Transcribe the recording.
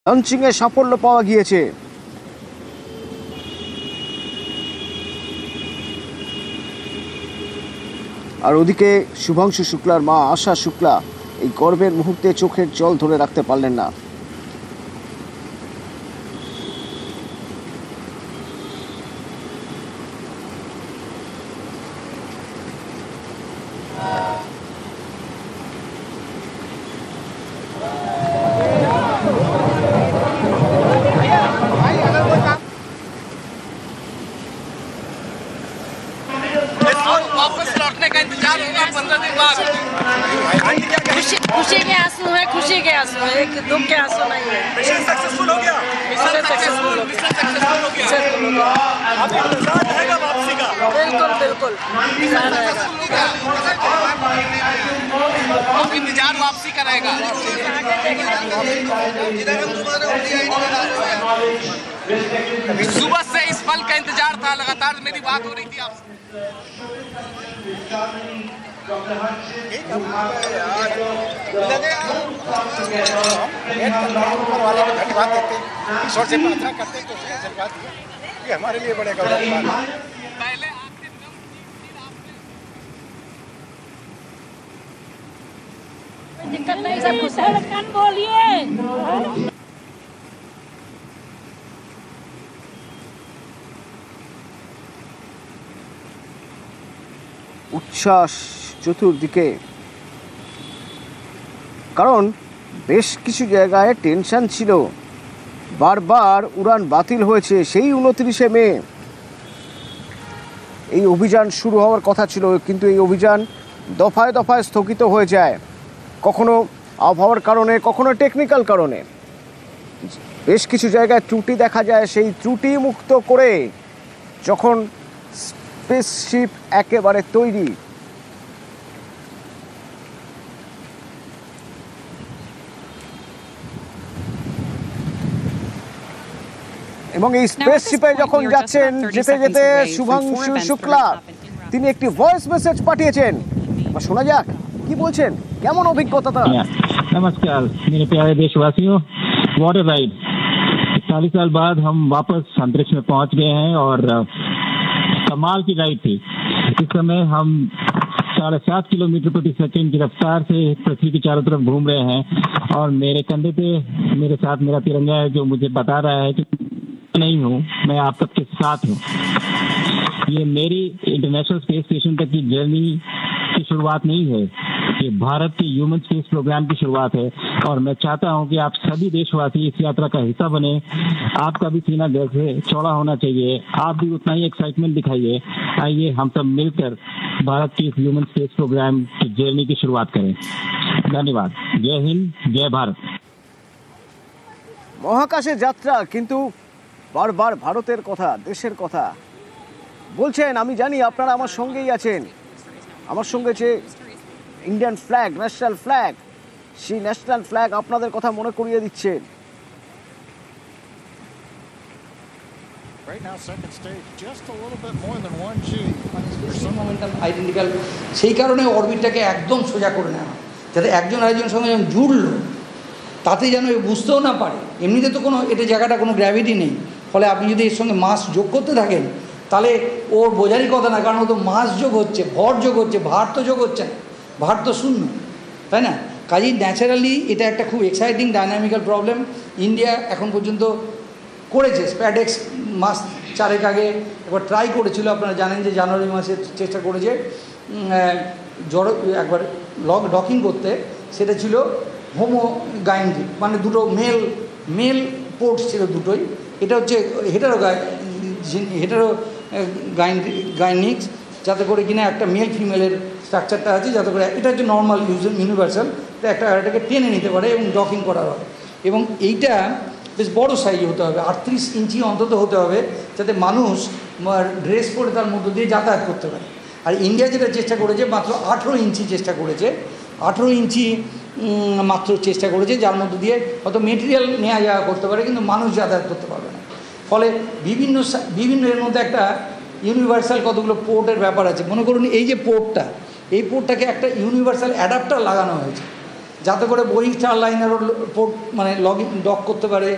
লঞ্চিংয়ে সাফল্য পাওয়া গিয়েছে। আর ওদিকে শুভাংশু শুক্লার মা আশা শুক্লা এই গর্বের মুহূর্তে চোখের জল ধরে রাখতে পারলেন না। वापस लौटने का इंतजार होगा 15 दिन बाद। खुशी के आंसू है, खुशी के आंसू है, एक दुख के आंसू नहीं है। मिशन सक्सेसफुल हो गया, मिशन सक्सेसफुल हो गया। आपको इंतजार रहेगा वापसी का? बिल्कुल बिल्कुल अब इंतजार वापसी का रहेगा। सुबह से इस पल का इंतजार था, लगातार मेरी बात हो रही थी आपसे। वाले को धन्यवाद देते हैं, ईश्वर से प्रार्थना करते हैं कि उसने आशीर्वाद दिया, ये हमारे लिए बड़े गौरव की बात है। पहले दिक्कत नहीं, सब कुछ है। बोलिए উচ্ছ্বাস চতুর্দিকে, কারণ বেশ কিছু জায়গায় টেনশন ছিল, বারবার উড়ান বাতিল হয়েছে। সেই 29শে মে এই অভিযান শুরু হওয়ার কথা ছিল, কিন্তু এই অভিযান দফায় দফায় স্থগিত হয়ে যায়, কখনো আবহাওয়ার কারণে, কখনো টেকনিক্যাল কারণে। বেশ কিছু জায়গায় ত্রুটি দেখা যায়, সেই ত্রুটি মুক্ত করে যখন স্পেসশিপ একেবারে তৈরি, এবং এই স্পেসশিপে যখন যাচ্ছেন, যেতে যেতে শুভাংশু শুক্লা তিনি একটি ভয়েস মেসেজ পাঠিয়েছেন। শোনা যাক কি বলছেন, কেমন অভিজ্ঞতা তার। नमस्कार मेरे प्यारे देशवासियों, वाटर राइड 40 साल बाद हम वापस अंतरिक्ष में पहुंच गए हैं और कमाल की राइड थी। इस समय हम 7.5 किलोमीटर प्रति सेकंड की रफ्तार से पृथ्वी के चारों तरफ घूम रहे हैं और मेरे कंधे पे मेरे साथ मेरा तिरंगा है, जो मुझे बता रहा है कि नहीं हूँ, मैं आप सबके साथ हूँ। ये मेरी इंटरनेशनल स्पेस स्टेशन तक की जर्नी की शुरुआत नहीं है, ये भारत के ह्यूमन स्पेस प्रोग्राम की शुरुआत है और मैं चाहता हूं कि आप सभी देशवासी इस यात्रा का हिस्सा बने। आपका भी सीना दिल से चौड़ा होना चाहिए, आप भी उतना ही एक्साइटमेंट दिखाइए। आइए हम सब मिलकर भारत की इस ह्यूमन स्पेस प्रोग्राम की जर्नी की शुरुआत करें। धन्यवाद। जय हिंद, जय भारत। মহাকাশে যাত্রা, কিন্তু বারবার ভারতের কথা, দেশের কথা বলছেন। আমি জানি আপনারা আমার সঙ্গেই আছেন, আমার সঙ্গে যে ইন্ডিয়ান ফ্ল্যাগ, ন্যাশনাল ফ্ল্যাগ, সেই ন্যাশনাল ফ্ল্যাগ আপনাদের কথা মনে করিয়ে দিচ্ছেন। Right now, second stage, just a little bit more than 1G. Momentum identical, সেই কারণে অরবিটটাকে একদম সোজা করে নেওয়া, যাতে একজন আরেকজনের সঙ্গে যখন জুড়লো তাতে যেন বুঝতেও না পারে। এমনিতে তো কোনো এটা জায়গাটা কোনো গ্র্যাভিটি নেই, ফলে আপনি যদি এর সঙ্গে মাস যোগ করতে থাকেন তাহলে ওর বোঝারই কথা না, কারণ ও তো মাস যোগ হচ্ছে, ভর যোগ হচ্ছে, ভার তো যোগ হচ্ছে না, ভার তো শূন্য, তাই না? কাজেই ন্যাচারালি এটা একটা খুব এক্সাইটিং ডাইনামিক্যাল প্রবলেম। ইন্ডিয়া এখন পর্যন্ত করেছে, স্প্যাডেক্স মাস 4 আগে একবার ট্রাই করেছিল, আপনারা জানেন যে জানুয়ারি মাসে চেষ্টা করেছে একবার ডকিং করতে, সেটা ছিল হোমো গাইন্ডি, মানে দুটো মেল পোর্টস ছিল দুটোই। এটা হচ্ছে হেটারো গাইনিক্স, যাতে করে কিনা একটা মেল ফিমেলের স্ট্রাকচারটা আছে, যাতে করে এটা হচ্ছে নর্মাল ইউনিভার্সাল, তো এটাকে টেনে নিতে পারে এবং ডকিং করা হয়। এবং এইটা বেশ বড় সাইজ হতে হবে, 38 ইঞ্চি অন্তত হতে হবে, যাতে মানুষ ড্রেস পরে তার মধ্য দিয়ে যাতায়াত করতে পারে। আর ইন্ডিয়া যেটা চেষ্টা করেছে মাত্র 18 ইঞ্চি চেষ্টা করেছে, 18 ইঞ্চি মাত্র চেষ্টা করেছে, যার মধ্য দিয়ে হয়তো মেটেরিয়াল নেওয়া যাওয়া করতে পারে, কিন্তু মানুষ যাতায়াত করতে পারবে না। ফলে বিভিন্ন এর মধ্যে একটা ইউনিভার্সাল কতগুলো পোর্টের ব্যাপার আছে। মনে করুন এই যে পোর্টটা, এই পোর্টটাকে একটা ইউনিভার্সাল অ্যাডাপ্টার লাগানো হয়েছে, যাতে করে বোয়িং স্টার লাইনারও পোর্ট মানে লগ ইন ডক করতে পারে।